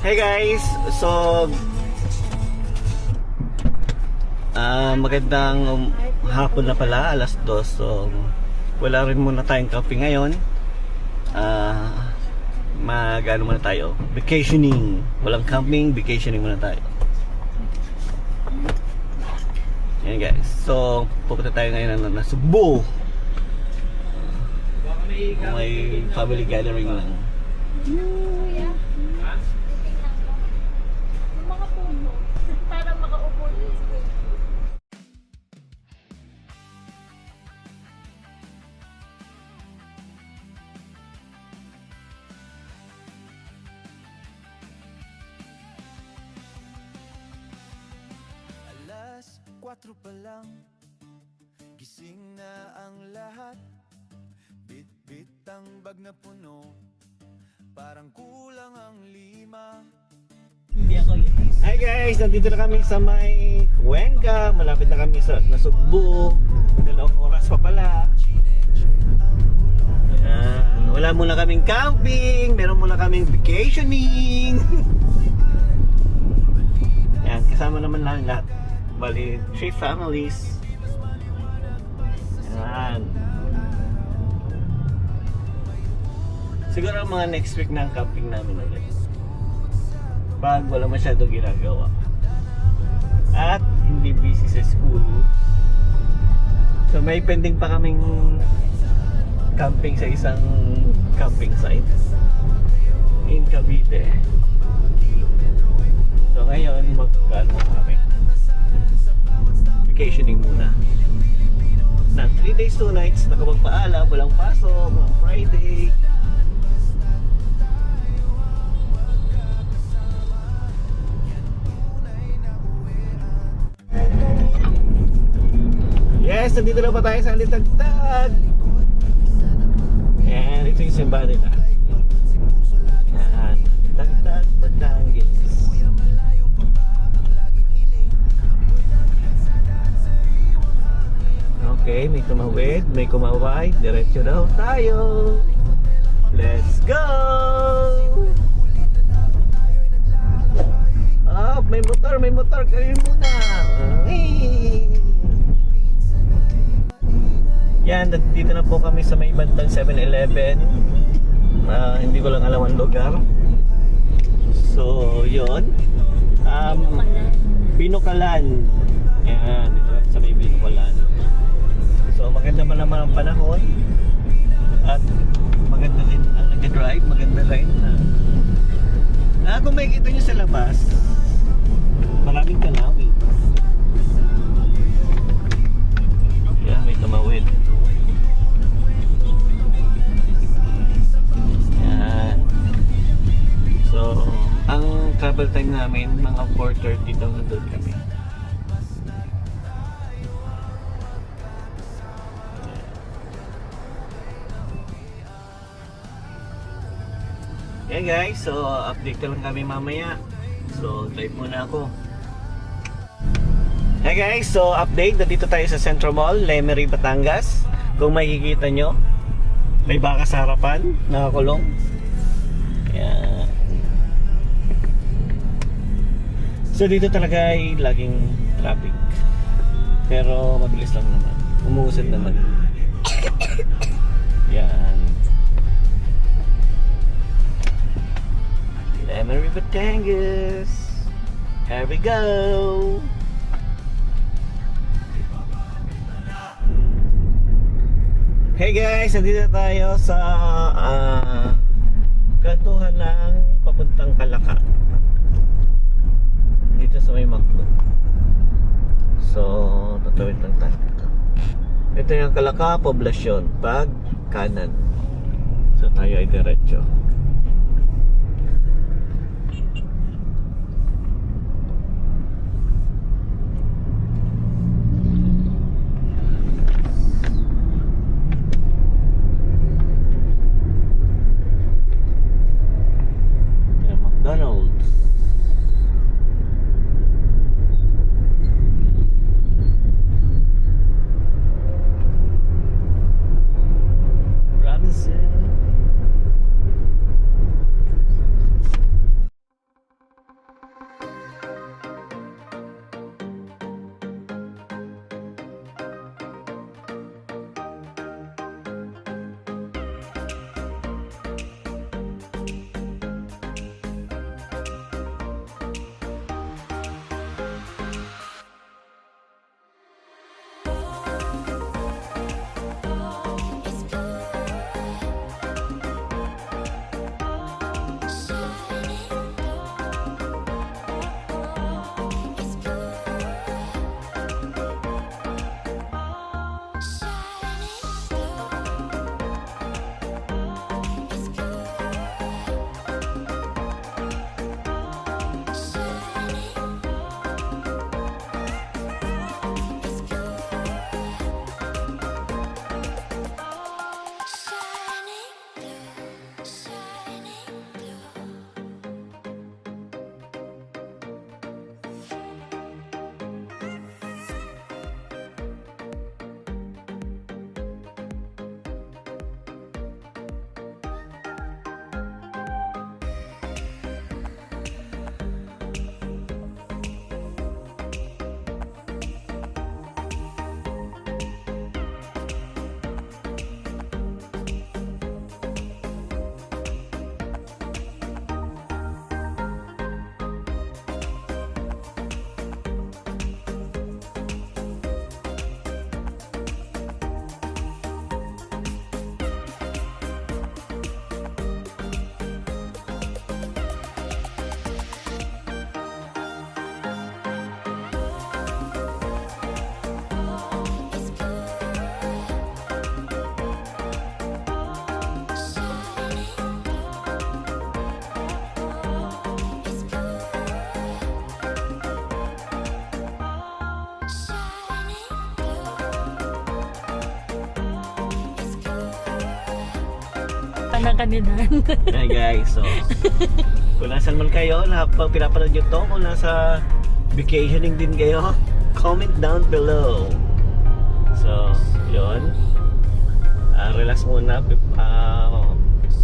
Hey guys! So magandang hapon na pala, alas 2. So wala rin muna tayong camping ngayon. Mag-ano muna tayo, vacationing. Walang camping, vacationing muna tayo. Yan guys. So pupunta tayo ngayon na Cebu. May family gathering lang. Alas 4 pa lang, gising na ang lahat. Bit-bit ang bag na puno, parang kulang ang 5. Hindi ako yun. Hi guys! Nandito na kami sa may Cuenca. Malapit na kami sa Cebu. 2 oras pa pala. Wala muna kaming camping. Meron muna kaming vacationing. Yan, kasama naman lang lahat. Bali, 3 families. Yan. Siguro mga next week na ang camping namin ulit. Pag wala masyadong ginagawa. At hindi busy sa school. So may pending pa kaming camping sa isang camping site in Cavite. So ngayon mag-ano kami, vacationing muna ng 3 days 2 nights. Nakapagpaalam, walang pasok, walang Friday. Yes, nandito na pa tayo sa Alitagtag. Yan, ito yung simbahan nila. Yan, Alitagtag, Batangas. Okay, may tumawid, may kumaway. Diretso daw tayo. Let's go! Oh, may motor. Karin muna. Yan, dito na po kami sa may bandang 7-Eleven. Hindi ko lang alam ang lugar. So, yun. Binukalan. Yan, dito kami sa may Binukalan. So, maganda man naman ang panahon. At maganda din ang nag-drive. Maganda rin. Kung makikita nyo sa labas, maraming kalawin. Yan, may tumawid. Yan. So, ang travel time namin, mga 4:30 daw nandun kami. Yan guys, so update lang kami mamaya. So, drive muna ako. Hey guys, so update, nandito tayo sa Centro Mall, Lemery, Batangas. Kung makikita nyo, may baka sa harapan, nakakulong. Yan. So dito talaga ay laging traffic. Pero mabilis lang naman, umuusad naman. Yan. Lemery, Batangas. Here we go. Hey guys, nandito tayo sa kantuhan ng papuntang Kalaka. Dito sa may Magno. So, tatawid lang tayo. Ito yung Kalaka Poblacion, pag kanan. So tayo ay diretso. McDonald's. Robinson. ka ng kandidahan. Hey guys, so kung nasan man kayo, pag pinapanood nyo to, kung nasa vacationing din kayo, comment down below. So, yun. Relax muna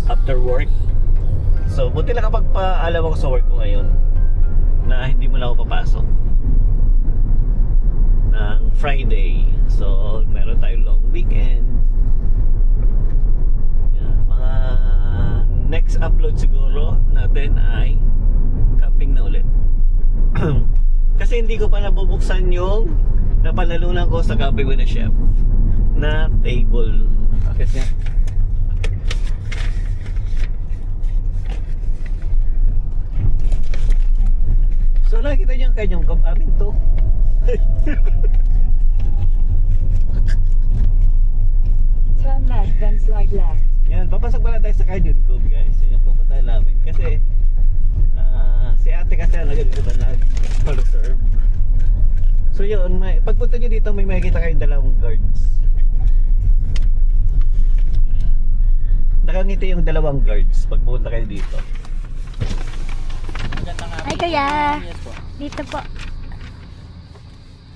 after work. So, buti lang kapag paalam ako sa work ko ngayon na hindi mo na ako papasok ng Friday. So, meron tayong long weekend. Yan, mga next upload siguro natin ay camping na ulit. Kasi hindi ko pa nabubuksan yung napanalunan ko sa Camping with a Chef na table. Bakit niya? So nakikita niyo ang kanyang amin to. Turn left, then slide left. Yan, papasok pala tayo sa Canyon Cove guys. Yan yung pupunta namin. Kasi si ate kasi nag-dito na nag-reserve. So yun, pagpunta nyo dito may makikita kayong dalawang guards. Nakangiti yung dalawang guards pag pupunta kayo dito. Ay kaya, dito po.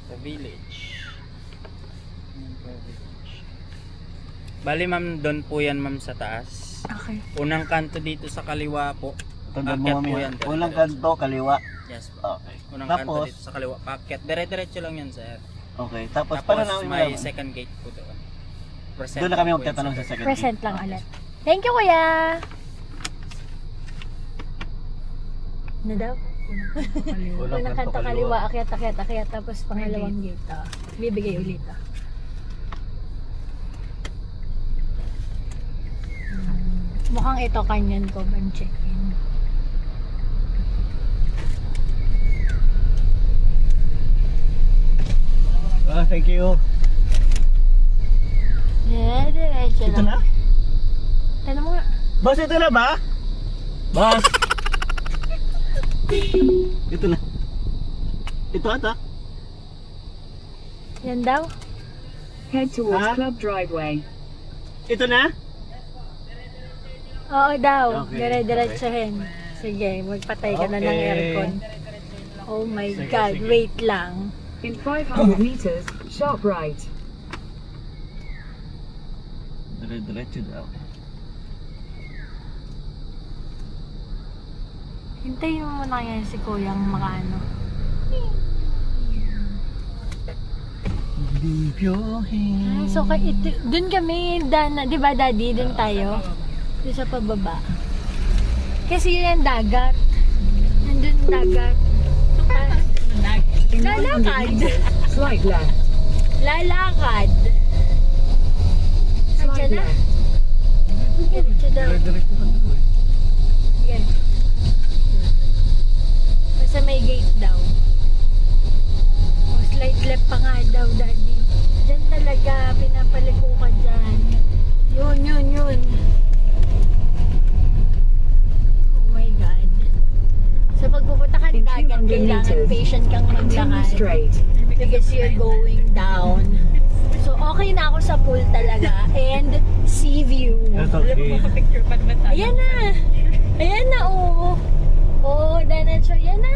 The village. Bali ma'am, doon po yan ma'am sa taas. Okay. Unang kanto dito sa kaliwa po. Tandaan mo Paakyat kami po ha. yan, Unang dire-diretso. kanto, kaliwa. Yes po. Okay. Unang kanto Tapos, dito sa kaliwa. Paakyat. Dire-diretso lang yan sir. okay. Tapos, Tapos paano namin may malaman? second gate po doon. Present Doon na kami po yung magtatanong sa second second Present gate. lang ulit. Thank you, kuya! Ano daw? Unang kanto kaliwa, akyat, tapos pangalawang gate. Bibigay ulit. Mukhang ito Canyon Cove ang check-in. Thank you. Diretso Ito lang. na? Tanong mo nga. Boss, ito na ba? Boss! Ito na. Ito ata. Yan daw. Head towards Huh? club driveway. Ito na? Oo daw. Okay, Dire-diretsohin. Sige, magpatay ka na ng Okay. aircon. Oh my Sige, God, sige. wait lang. In 500 meters, sharp right. Dire-diretso daw. Hintayin mo muna yan si Kuyang makaano. Leave your hand. So, dun kami, di ba daddy, dun tayo? Dun sa pababa. Kasi yun yung dagat. Nandun yung dagat. In 100 Lalakad. meters, slide left. Lalakad. Slide Andiyan na? left. Diretso daw. Dire-diretso ka daw eh. Yan. Basta may gate daw. Oh, slide left pa nga daw, daddy. Diyan talaga, pinapaliko ka dyan. Yun. Oh my God. So pag pupunta ka ng In dagat, 200 kailangan meters, patient kang Continue maglakad. straight. Because you're going down. So okay na ako sa pool talaga. And sea view. That's okay. Ayan na! Ayan na, oo. Oo, diretso. Ayan na!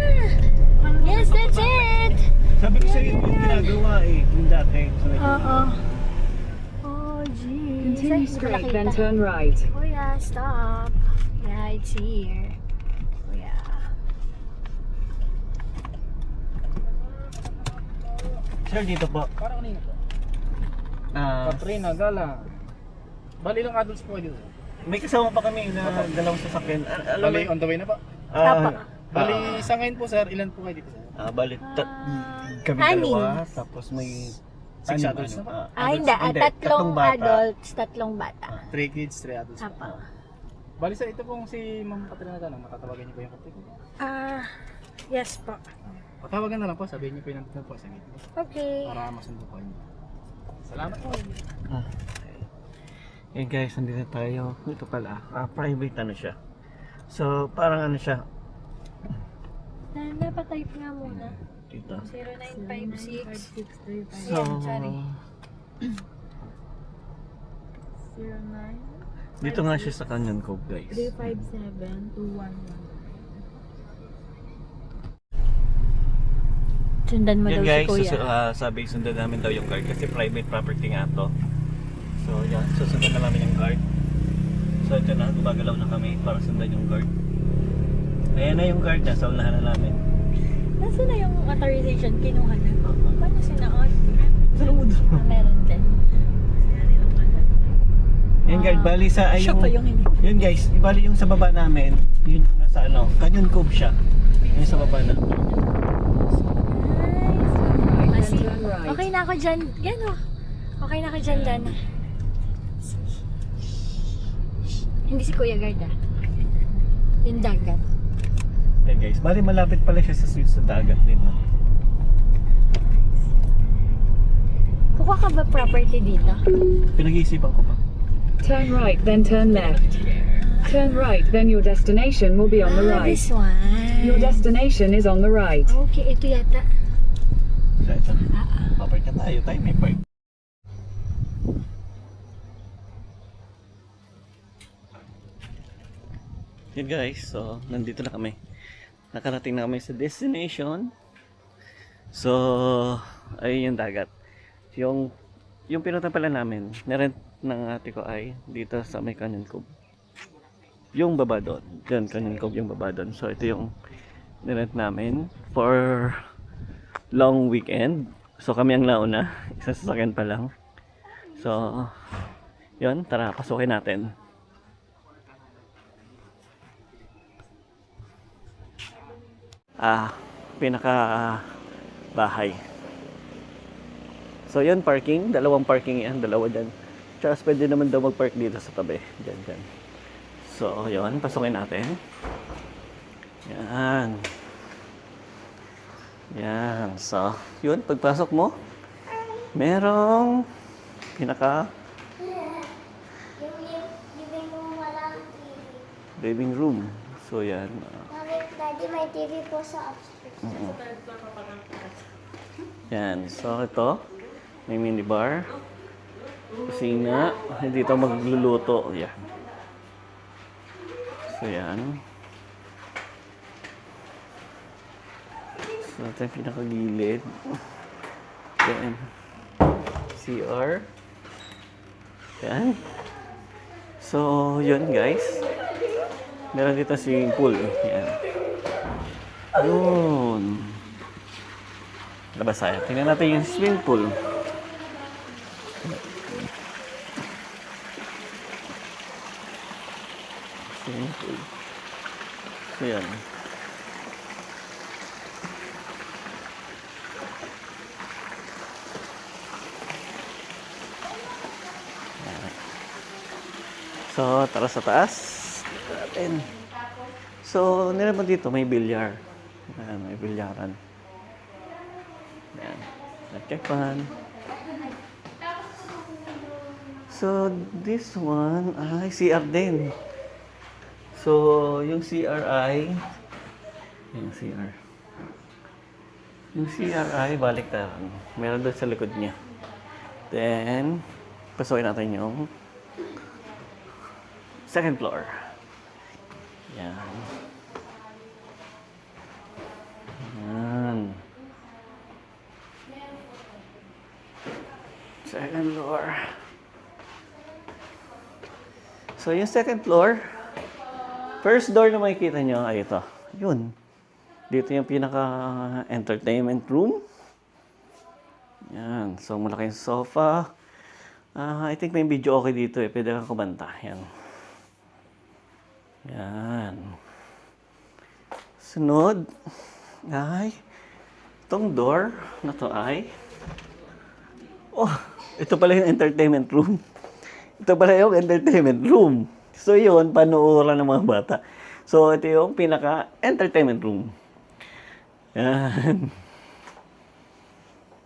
Yes, that's it! Sabi ko sa'yo yung ginagawa eh. Yung dati. Oo. Oh, geez. Continue Ay, hindi ko straight, then nakita. turn right. Kuya, stop. Yeah, it's here. Kuya. Sir, dito po. Parang kanina po. Katrina, Gala. Bali lang adults po kayo dito. May kasama pa kami na dalawang sasakyan. Alam Bali mo, on the way na po. Tapa. Bali sa ngayon po sir, ilan po kayo dito sir? bali, kami Anim. dalawa. Tapos may... Six anim, adults na ba? Hindi. Hindi, Tatlong bata. adults, tatlong bata. 3 kids, 3 adults po. Tapa. Bali sa ito pong si Ma'am Katrina Gala, matatawagan niyo po yung kapatid ko. Yes po. Patawagan na lang po, sabihin niyo po yung nandito po sa gate po. Okay. Para masundo po niyo. Salamat po. Eh guys, nandito tayo. Ito pala, private ano siya. So, parang ano siya. Napatype nga muna. Dito. 0956. So, Ayan, sorry. 09. Dito nga siya sa Canyon Cove, guys. 357-211. Sundan mo Yan daw guys, si Kuya. sabi sundan namin daw yung guard kasi private property nga to. So yan, susundan na namin yung guard. So ito na, gumagalaw na kami para sundan yung guard. Ayan na yung guard na, sa unahan na namin. Nasaan na yung authorization? Kinuha na? Paano sinaon? Meron din. Yan guard, bali sa Siya pa yung hindi. yun guys, bali yung sa baba namin, yun nasa ano, Canyon Cove siya. Yung sa baba na. Right, Kasi, then turn right. okay na ako dyan. Yan o. Okay na ako dyan, Dana. Hindi si Kuya Guard ah. Yung dagat. Yan guys, bali malapit pala siya sa dagat din. No? Kuha ka ba property dito? Pinag-iisipan ko pa. Turn right, then turn left. Turn right, then your destination will be on the right. This one. Your destination is on the right. Okay, ito yata. So ito, papark na tayo may park. Yan guys, so nandito na kami. Nakarating na kami sa destination. So, ay yung dagat. Yung pinunta pala namin, narent ng ate ko ay dito sa may Canyon Cove. Yung baba doon. Yan, Canyon Cove yung baba doon. So, ito yung nirent namin for long weekend. So, kami ang nauna. Isang sasakyan pa lang. So, yun. Tara, pasukin natin. Pinaka bahay. So yan, parking, dalawang parking yan, dalawa dyan. Tsaka pwede naman daw mag-park dito sa tabi, dyan. So yun, pasukin natin. Yan, so yun, pagpasok mo, merong pinaka living room. So yan. Daddy, may TV po sa upstairs. Yan, so ito, may minibar, kusina, dito magluluto, yan. So yan. So ito yung pinakagilid. Yan. CR. Yan. So yun guys. Meron dito swimming pool. Yan. Yun. Labas tayo. Tingnan natin yung swimming pool. Swimming pool. So yan. So, tara sa taas. Natin. So, nila dito may bilyar. Ayan, may bilyaran. Ayan. Check pan. So, this one ay CR din. So, yung CR ay yung CR. Yung CR ay baliktaran. Meron doon sa likod niya. Then, pasukin natin yung second floor. Yan. Yan. Second floor. So, yung second floor, first door na makikita nyo ay ito. Yun. Dito yung pinaka-entertainment room. Yan. So, malaking sofa. I think may video okay dito eh. Pwede kang kumanta. Yan. Yan. Sunod ay itong door na to ay ito pala yung entertainment room. Ito pala yung entertainment room. So yun, panuoran ng mga bata. So ito yung pinaka-entertainment room. Yan.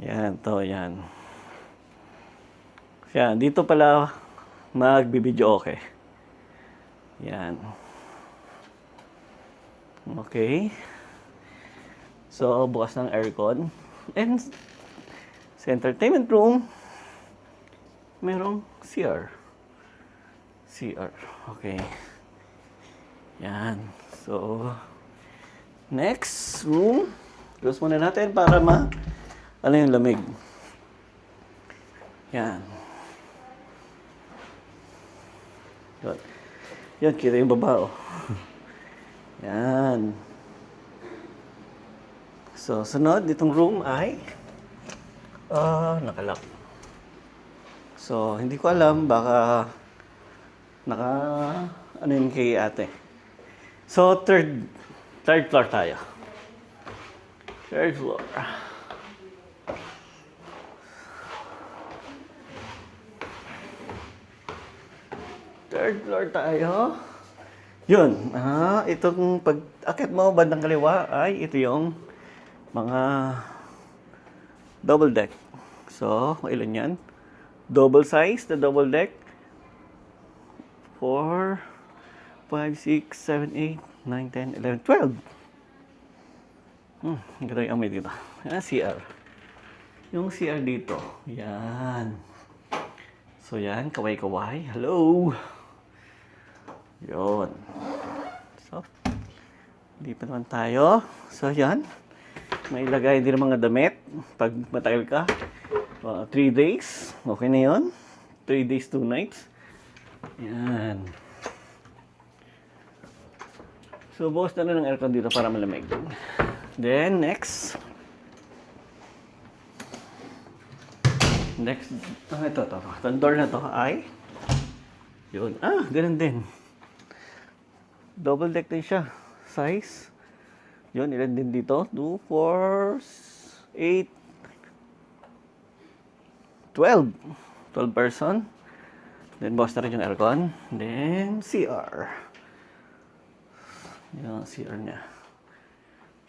Yan, to, yan. Yan, dito pala magbibideo okay. Yan. Okay. So, bukas ng aircon. And sa entertainment room, merong CR. CR. Okay. Yan. So, next room. Close muna natin para ano yung lamig. Yan. Yun. Yun, kita yung baba, oh. Yan. So, sunod, itong room ay nakalock. So, hindi ko alam, baka ano yun kay ate. So, third floor tayo. Third floor. Third floor tayo. Yun. Itong pag-akit mo bandang kaliwa ay ito yung mga double deck. So, ilan yan? Double size na double deck. 4, 5, 6, 7, 8, 9, 10, 11, 12. Ganda yung amoy dito. CR. Yung CR dito. Yan. So, yan. Kaway-kaway. Hello! Yun. So, hindi pa naman tayo. So, yan. May ilagay din mga damit. Pag matagal ka. 3 days. Okay na yun. 3 days, 2 nights. Yan. So, bukas na ng aircon dito para malamig. Then, next. Ito. Itong door na to ay yun. Ganun din. Double deck din siya. Size. Yun, ilan din dito? 2, 4, 8, 12. 12 person. Then, boss na rin yung aircon. Then, CR. Yung CR niya.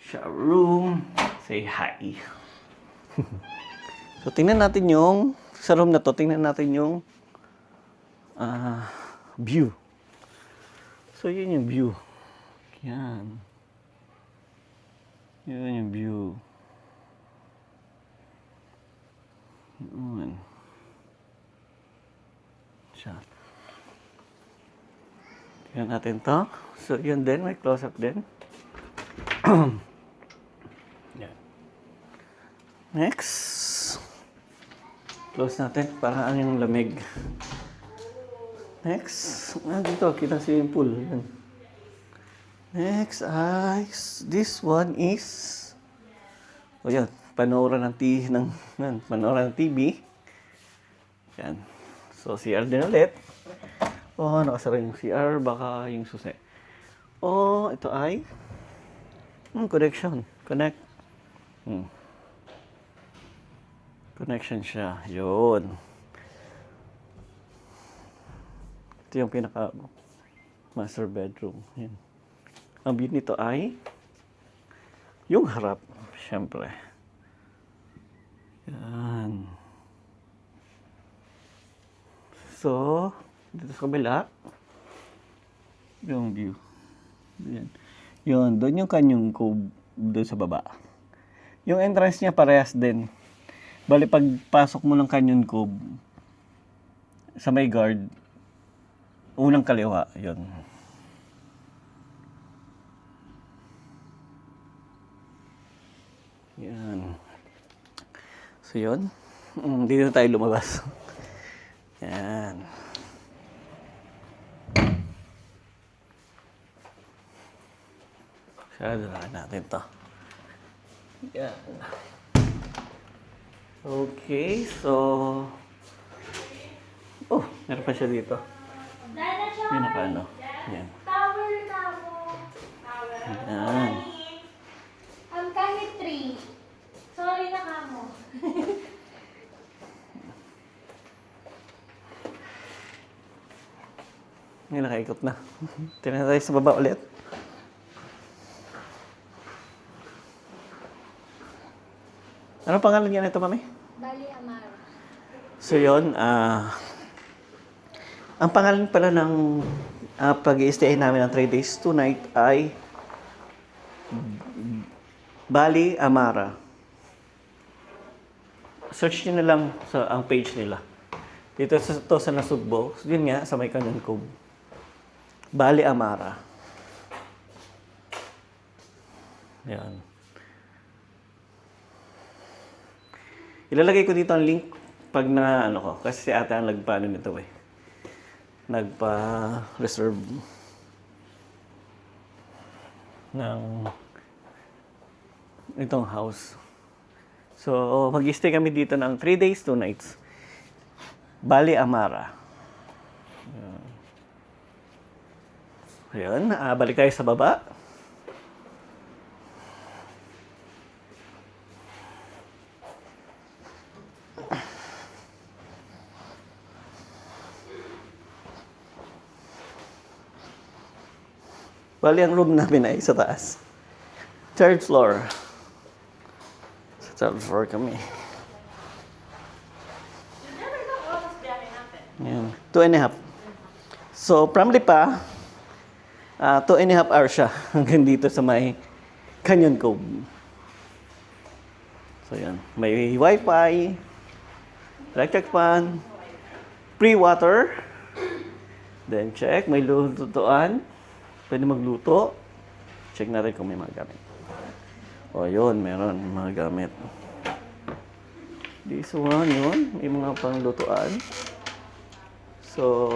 Shower room. Say hi. So, tingnan natin yung, sa room na to, tingnan natin yung view. So, yun yung view. Yan. Yun yung view. Yun. Siya. Tingnan natin to. So, yun din. May close-up din. Yan. Next. Close natin para ang yung lamig. Next. Dito. Kita swimming pool. Yan. Next ay this one is yan, panooran ng TV. Yan. So CR din ulit. Nakasara yung CR, baka yung susi. Ito ay connection. Connection siya. Yun. Ito yung pinaka master bedroom. Yan. Ang view nito ay yung harap, syempre. Yan. So, dito sa kabila, yung view. Yan. Yun, doon yung kanyang cove doon sa baba. Yung entrance niya parehas din. Bali, pagpasok mo ng Canyon Cove, sa may guard, unang kaliwa, yun. Yan. So, yun. Dito tayo lumabas. Yan. Sarado na natin to. Yan. Okay, so... meron pa siya dito. Yan na paano. Yan. Yan. Kahit 3. Sorry na kamo. Ngayon nakaikot na. Tingnan tayo sa baba ulit. Ano pangalan niya nito, mami? Bali Amaro. So yun, ang pangalan pala ng pag-i-stay namin ng 3 days, 2 night ay Bali Amara. Search nyo na lang sa ang page nila. Dito sa Nasugbo. Yun nga, sa may Canyon Cove. Bali Amara. Yan. Ilalagay ko dito ang link pag na ano ko. Kasi si ate ang nagpaano nito eh. Nagpa-reserve ng itong house. So, mag-stay kami dito ng 3 days, 2 nights. Bali Amara. Ayan, balik tayo sa baba. Bali, ang room namin ay sa taas. Third floor. Sa third floor kami. Ayan. 2.5. So, from Lipa, 2.5 hours siya hanggang dito sa may Canyon Cove. So, yan. May wifi, electric fan, free water, then check, may lutuan. Pwede magluto. Check natin kung may mga gamit. O, yun. Meron mga gamit. This one, yun. May mga panglutuan. So,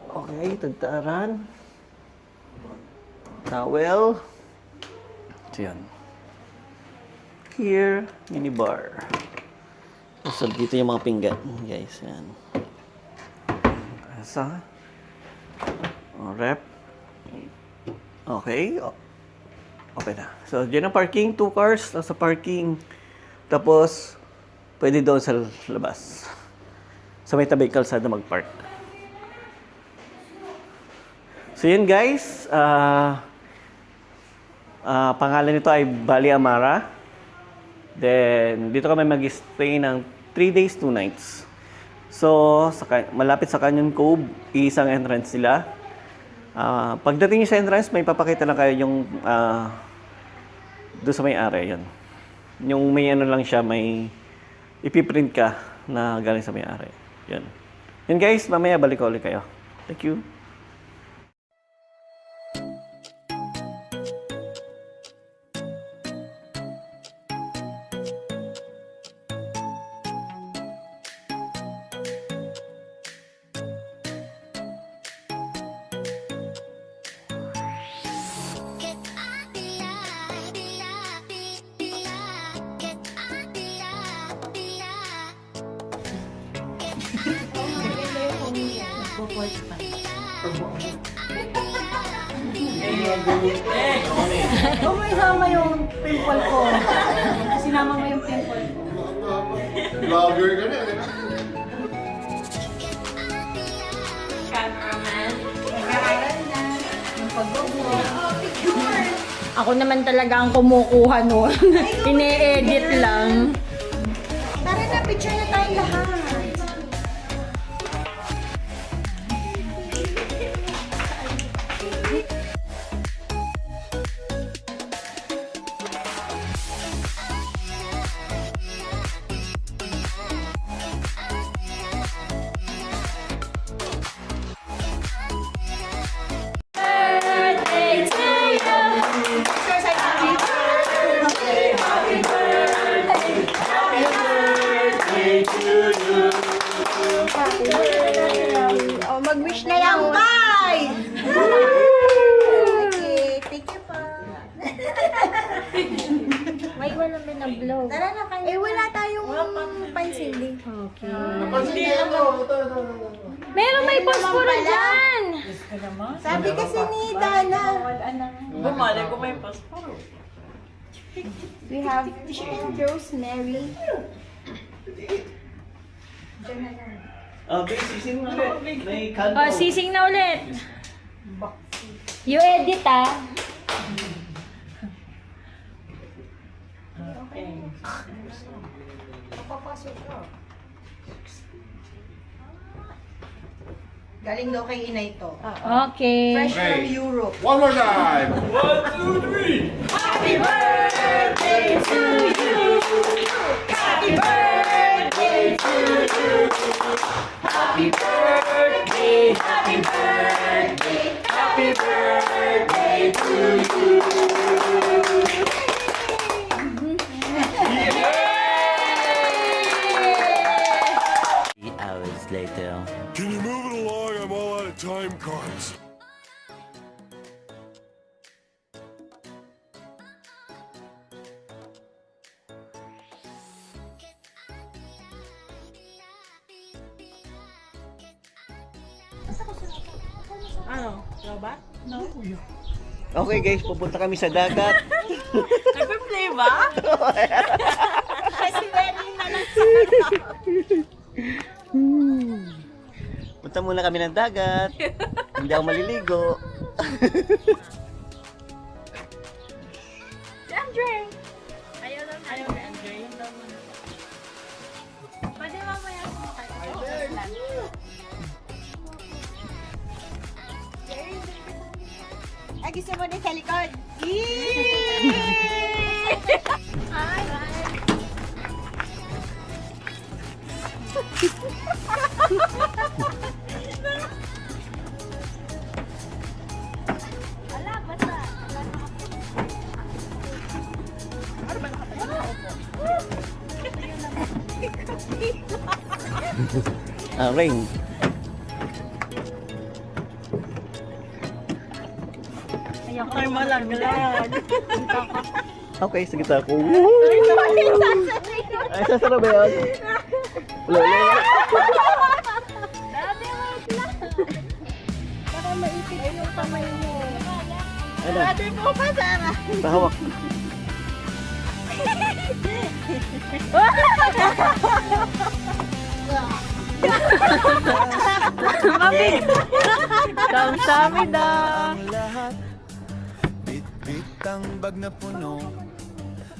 okay. Tagtaaran. Towel. So, yan. Here, minibar. So, dito yung mga pinggan. Guys, yan. Asa. Rep. Okay. Okay na. So, dyan ang parking. 2 cars. Sa parking. Tapos, pwede doon sa labas. Sa may tabi kalsada mag-park. So, yun guys. Pangalan nito ay Bali Amara. Then, dito kami mag-stay ng 3 days, 2 nights. So, malapit sa Canyon Cove, isang entrance nila. Pagdating niyo sa entrance, may papakita lang kayo yung doon sa may area, yan. Yung may ano lang siya, may ipiprint ka na galing sa may area. Yan. Yan guys, mamaya balik ko ulit kayo. Thank you. Kung may sama yung pimple ko. Sinama mo yung pimple ko. Vlogger ka na eh. Ako naman talaga ang kumukuha nun. Ine-edit lang. Tara na, picture na tayo lahat. Oh, mag-wish na lang. Bye! Okay, thank you po. May wala may na-blow. Tara na kayo. Eh, wala tayong pansindi. Okay. Hindi ano. Ito. Meron may posporo dyan! Sabi kasi ni Dana. Bumali ko may pasporo. We have rosemary. Sising na ulit. May kanto. Oh, sising na ulit. You edit ah. Galing daw kay inay to. Okay. Fresh from Europe. One more time. Happy birthday to you. Happy birthday Happy birthday, happy birthday, happy birthday to you. 3 hours later. Can you move it along? I'm all out of time cards. Ano? Robot? No. Okay guys, pupunta kami sa dagat. Nagpe-play ba? Kasi ready na lang sa Punta muna kami ng dagat. Hindi ako maliligo. Si Andre! Ayaw ni Andre. Yung daw mo. Pwede mamaya sumakay. Ay, gusto mo din sa likod? Ay! Wala, basta. Ring. Ay, malaglag. Okay, sige ta ako. Ay, sasara ba yan? Wala, wala. Dati, wait lang. Baka maipit yung kamay mo. Ano? Dati po pa, Sarah. Pahawak. Kamsamida. ang lahat. Bit-bit ang bag na puno,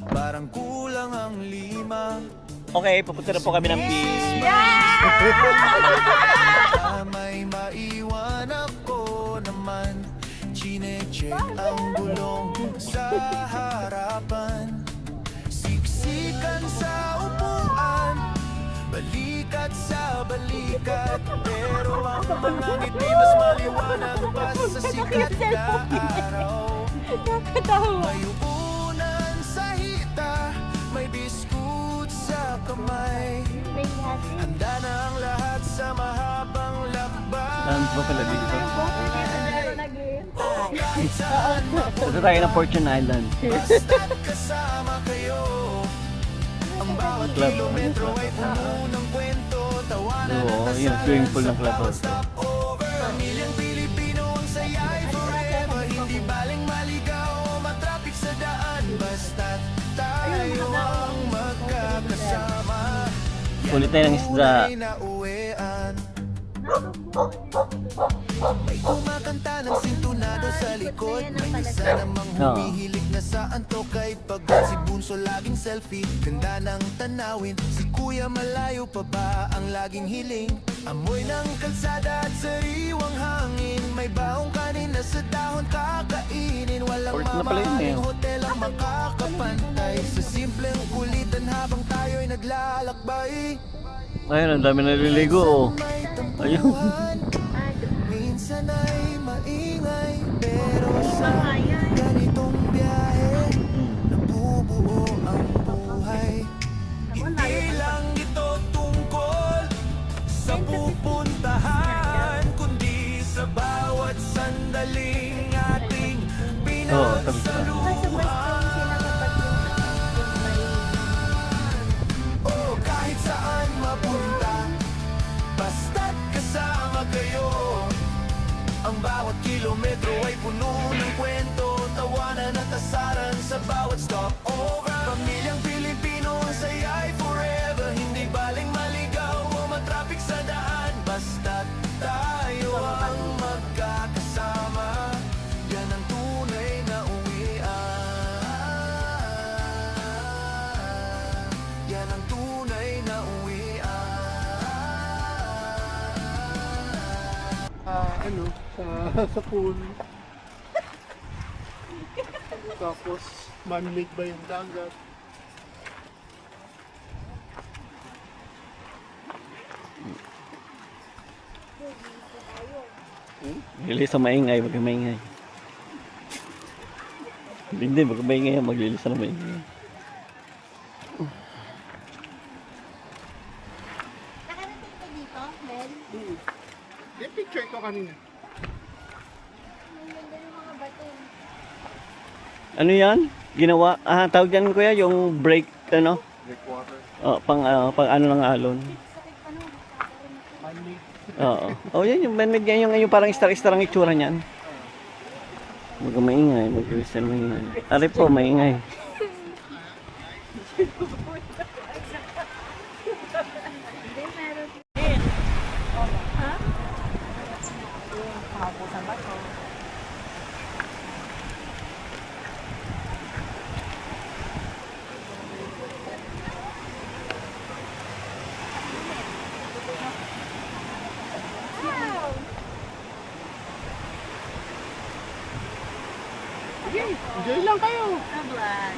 parang kulang ang 5. Okay, pupunta na po kami ng beach. May maiwan ako naman. Chine-check ang gulong sa harapan. Siksikan sa upuan, balikat sa balikat. Pero ang mga ngiti mas maliwanag pa sa sikat na araw. May upunan sa hita, may biskut sa kamay. Handa na ang lahat sa mahabang lakbay. Saan ba pala dito? Kahit saan Punta tayo ng Fortune Island. basta't kasama kayo. Ang bawat Club. kilometro ay puno ng kwento. Tawanan Oo, at yun, swimming pool ng club. stopover. Pamilyang Pilipino ang saya ay forever. Hindi baling maligaw o matraffic sa daan. Basta't tayo ang magkakasama. Kulit na ng isda. Tunay na uwian. May kumakanta ng sintunado sa likod. May isa namang humihilig na sa antok. Kay pagod si Bunso laging selfie. Ganda ng tanawin. Si Kuya malayo pa ba ang laging hiling? Amoy ng kalsada at sariwang hangin. May baong kanin na sa dahon kakainin. Walang Port na pala yun eh. mamahaling hotel ang makakapantay. Sa simpleng kulitan habang tayo'y naglalakbay. Ayun, ang dami naliligo. Oh. May Ayun. tampuhan, minsan ay maingay. Pero sa ganitong biyahe, nabubuo ang buhay. Hindi lang ito tungkol sa pupuntahan, kundi sa bawat sandaling ating pinagsaluhan. Oh, kahit saan mapunta, basta't kasama kayo. Ang bawat kilometro ay puno ng kwento, tawanan at asaran sa bawat stopover. Pamilyang Pilipino, ang saya ay forever. Hindi baling maligaw o matraffic sa daan. Basta't tayo ang magkakasama. Yan ang tunay na uwian. Yan ang tunay na uwian. Sa pool. Tapos, man-made ba yung dagat? Maglilisa maingay, wag kang maingay. Hindi, wag kang maingay, maglilisa na maingay. Nakarating ka dito, Mel? Yung picture ko kanina. Ang ganda yung mga bato. Ano yan? Ginawa, tawag yan kuya, yung brake, ano? Breakwater. Pang ano ng alon. Oo. Oh, yan yung man-made yan, yung parang star-star ang itsura niyan. Huwag kang maingay, mag-listen maingay. Ari po, maingay. Hindi, meron. Enjoy lang kayo. Black.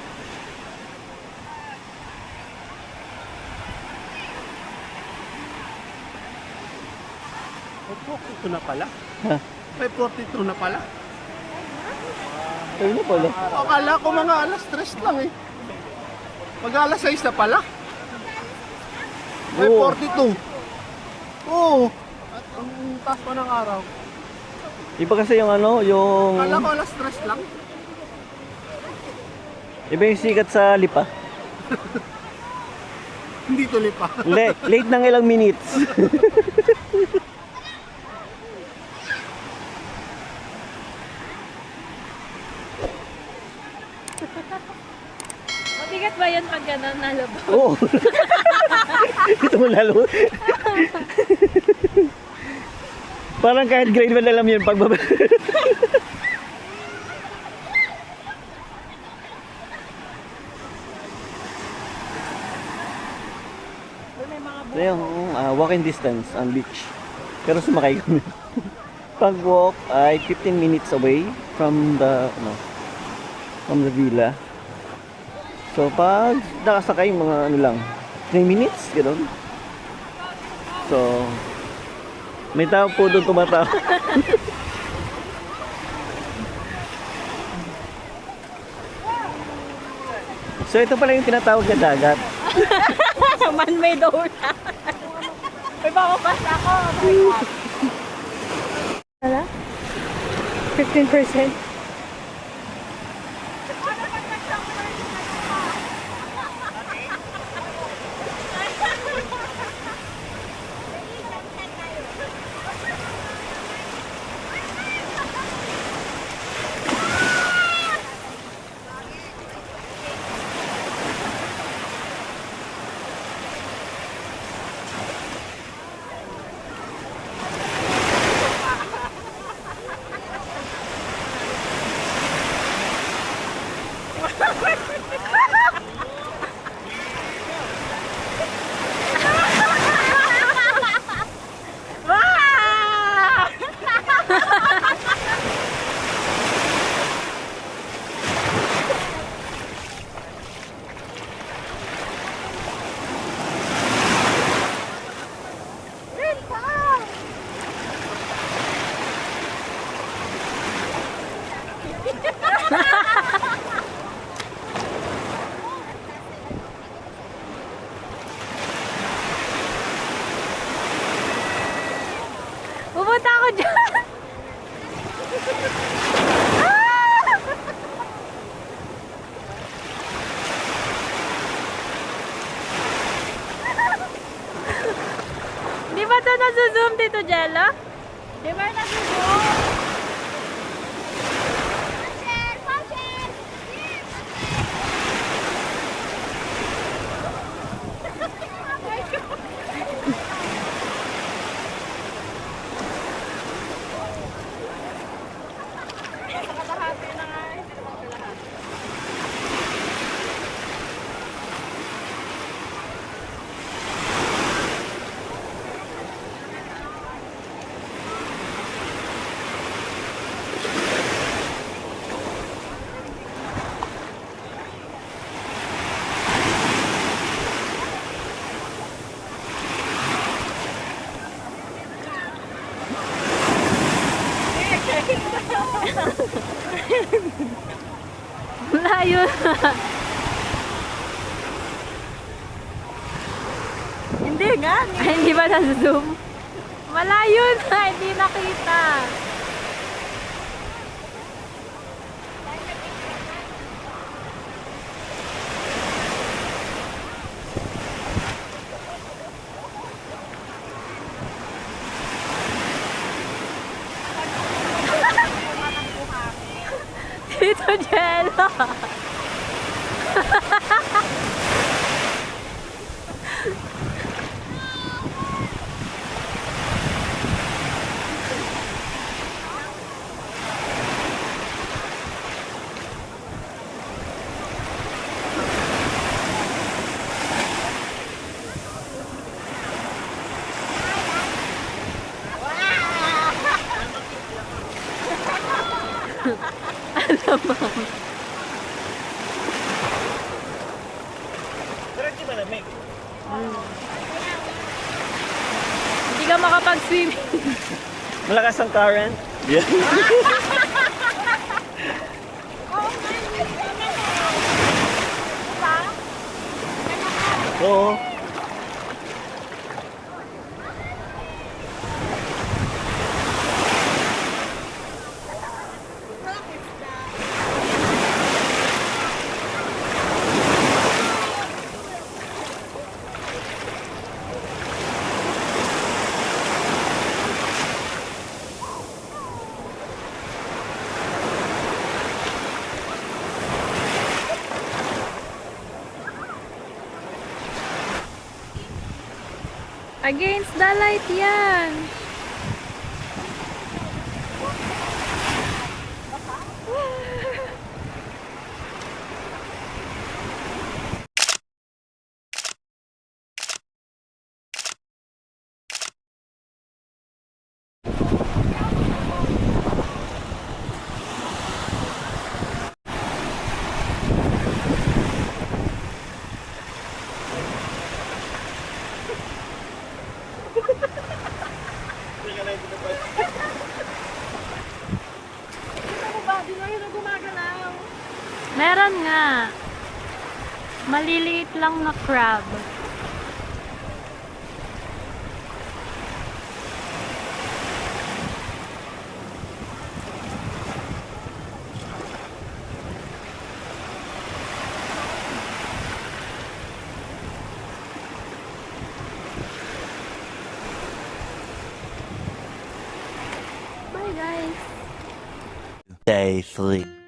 May 42 na pala. Ha? May 42 na pala. Ayun na pala. Akala ko mga alas 3 lang eh. Pag alas 6 na pala. May Oo. 42. Oo. At ang taas pa ng araw. Iba kasi yung ano, yung... Akala ko alas 3 lang. Iba yung sikat sa lipa. Hindi tuloy pa. Late ng ilang minutes. Mabigat ba yun pag gano'n nalabas? Oo. Ito mo lalo. Parang kahit grade 1 alam yun pagbaba. Ito yung walking distance on beach. Pero sumakay kami. Pag walk ay 15 minutes away from the villa. So pag nakasakay mga ano lang 3 minutes, gano'n. So may tao po doon tumatawa. So ito pala yung tinatawag na dagat. Man-made old. May pakupas ako. Wala? 15%? Pupunta ako dyan! Di ba ito nasa-zoom dito, Jello? Di ba nasa-zoom? Malayo na. Hindi nga. Ay, hindi ba na-zoom? Malayo na, hindi nakita. Tito Jello. Pero di malamig. Hindi ka makapag-swimming. Malakas ang current. Yeah. Oo. Against the light yan. Meron nga. Maliliit lang na crab. Bye guys. Day 3.